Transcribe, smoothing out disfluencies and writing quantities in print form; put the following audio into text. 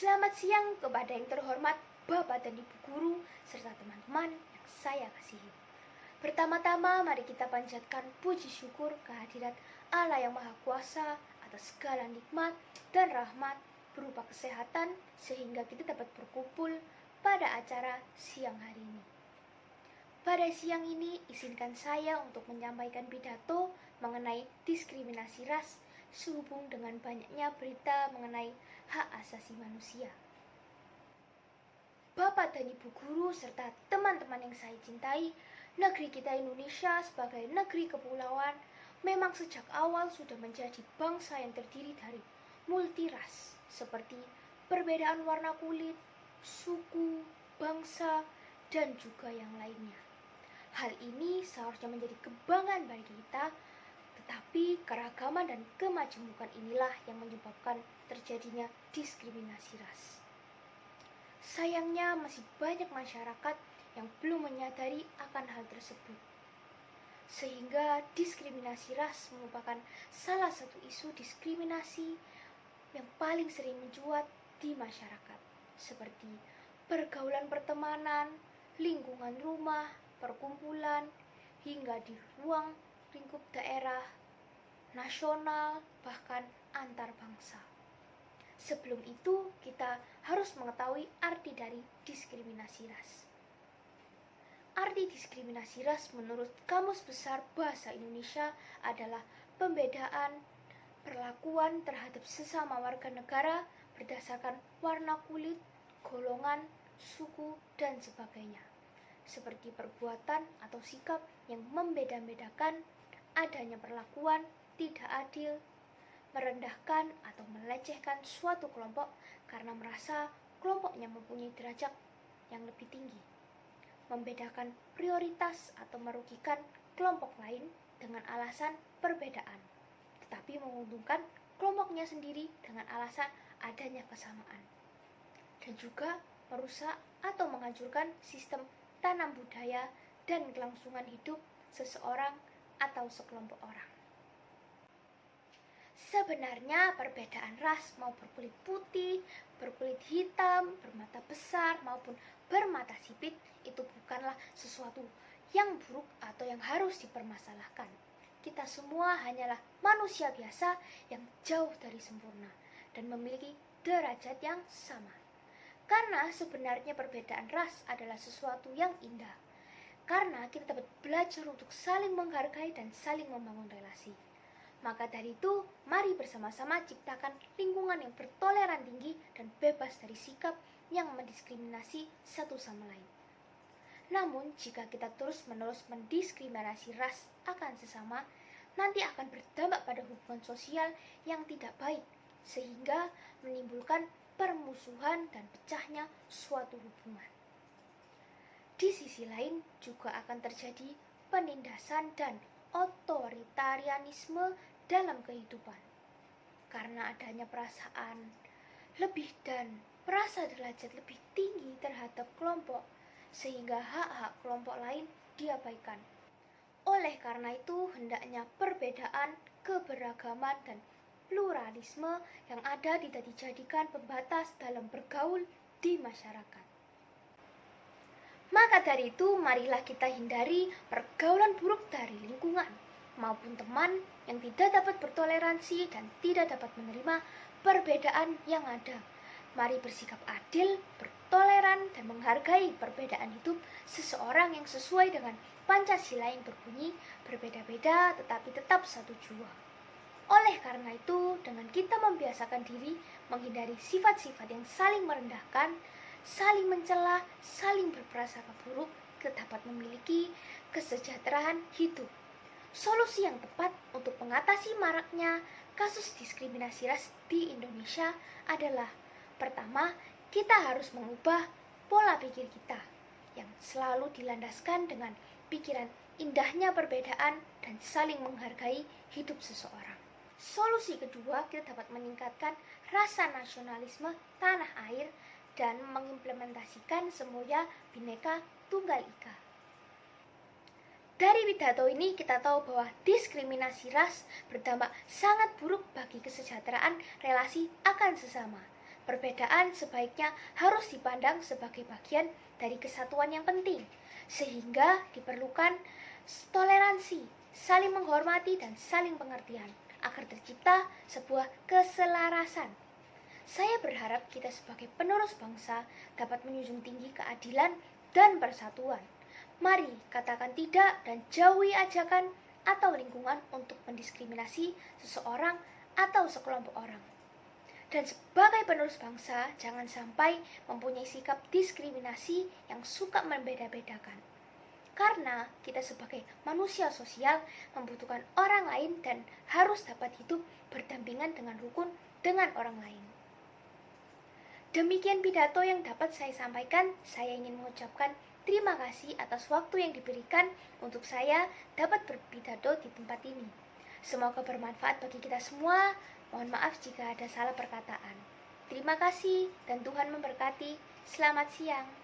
Selamat siang kepada yang terhormat Bapak dan Ibu Guru serta teman-teman yang saya kasihi. Pertama-tama mari kita panjatkan puji syukur kehadirat Allah yang Maha Kuasa atas segala nikmat dan rahmat berupa kesehatan sehingga kita dapat berkumpul pada acara siang hari ini. Pada siang ini izinkan saya untuk menyampaikan pidato mengenai diskriminasi ras sehubung dengan banyaknya berita mengenai hak asasi manusia. Bapak dan Ibu Guru serta teman-teman yang saya cintai, negeri kita Indonesia sebagai negeri kepulauan memang sejak awal sudah menjadi bangsa yang terdiri dari multiras seperti perbedaan warna kulit, suku, bangsa, dan juga yang lainnya. Hal ini seharusnya menjadi kebanggaan bagi kita, tetapi keragaman dan kemajemukan inilah yang menyebabkan terjadinya diskriminasi ras. Sayangnya masih banyak masyarakat yang belum menyadari akan hal tersebut. Sehingga diskriminasi ras merupakan salah satu isu diskriminasi yang paling sering mencuat di masyarakat, seperti pergaulan pertemanan, lingkungan rumah, perkumpulan, hingga di ruang lingkup daerah, nasional, bahkan antar bangsa. Sebelum itu, kita harus mengetahui arti dari diskriminasi ras. Arti diskriminasi ras menurut Kamus Besar Bahasa Indonesia adalah pembedaan perlakuan terhadap sesama warga negara berdasarkan warna kulit, golongan, suku, dan sebagainya. Seperti perbuatan atau sikap yang membeda-bedakan, adanya perlakuan tidak adil, merendahkan atau melecehkan suatu kelompok karena merasa kelompoknya mempunyai derajat yang lebih tinggi, membedakan prioritas atau merugikan kelompok lain dengan alasan perbedaan, tetapi menguntungkan kelompoknya sendiri dengan alasan adanya kesamaan, dan juga merusak atau menghancurkan sistem tanam budaya dan kelangsungan hidup seseorang atau sekelompok orang. Sebenarnya perbedaan ras mau berkulit putih, berkulit hitam, bermata besar maupun bermata sipit itu bukanlah sesuatu yang buruk atau yang harus dipermasalahkan. Kita semua hanyalah manusia biasa yang jauh dari sempurna dan memiliki derajat yang sama. Karena sebenarnya perbedaan ras adalah sesuatu yang indah. Karena kita dapat belajar untuk saling menghargai dan saling membangun relasi. Maka dari itu, mari bersama-sama ciptakan lingkungan yang bertoleran tinggi dan bebas dari sikap yang mendiskriminasi satu sama lain. Namun, jika kita terus-menerus mendiskriminasi ras akan sesama, nanti akan berdampak pada hubungan sosial yang tidak baik, sehingga menimbulkan permusuhan dan pecahnya suatu hubungan. Di sisi lain juga akan terjadi penindasan dan otoritarianisme dalam kehidupan. Karena adanya perasaan lebih dan merasa derajat lebih tinggi terhadap kelompok, sehingga hak-hak kelompok lain diabaikan. Oleh karena itu, hendaknya perbedaan, keberagaman, dan pluralisme yang ada tidak dijadikan pembatas dalam bergaul di masyarakat. Maka dari itu, marilah kita hindari pergaulan buruk dari lingkungan maupun teman yang tidak dapat bertoleransi dan tidak dapat menerima perbedaan yang ada. Mari bersikap adil, bertoleran, dan menghargai perbedaan hidup seseorang yang sesuai dengan Pancasila yang berbunyi berbeda-beda tetapi tetap satu jua. Oleh karena itu, dengan kita membiasakan diri menghindari sifat-sifat yang saling merendahkan, saling mencela, saling berprasangka buruk, kita dapat memiliki kesejahteraan hidup. Solusi yang tepat untuk mengatasi maraknya kasus diskriminasi ras di Indonesia adalah: pertama, kita harus mengubah pola pikir kita yang selalu dilandaskan dengan pikiran indahnya perbedaan dan saling menghargai hidup seseorang. Solusi kedua, kita dapat meningkatkan rasa nasionalisme tanah air dan mengimplementasikan semboya Bhinneka Tunggal Ika. Dari pidato ini kita tahu bahwa diskriminasi ras berdampak sangat buruk bagi kesejahteraan relasi akan sesama. Perbedaan sebaiknya harus dipandang sebagai bagian dari kesatuan yang penting, sehingga diperlukan toleransi, saling menghormati, dan saling pengertian agar tercipta sebuah keselarasan. Saya berharap kita sebagai penerus bangsa dapat menjunjung tinggi keadilan dan persatuan. Mari katakan tidak dan jauhi ajakan atau lingkungan untuk mendiskriminasi seseorang atau sekelompok orang. Dan sebagai penerus bangsa, jangan sampai mempunyai sikap diskriminasi yang suka membeda-bedakan. Karena kita sebagai manusia sosial membutuhkan orang lain dan harus dapat hidup berdampingan dengan rukun dengan orang lain. Demikian pidato yang dapat saya sampaikan. Saya ingin mengucapkan terima kasih atas waktu yang diberikan untuk saya dapat berpidato di tempat ini. Semoga bermanfaat bagi kita semua. Mohon maaf jika ada salah perkataan. Terima kasih dan Tuhan memberkati. Selamat siang.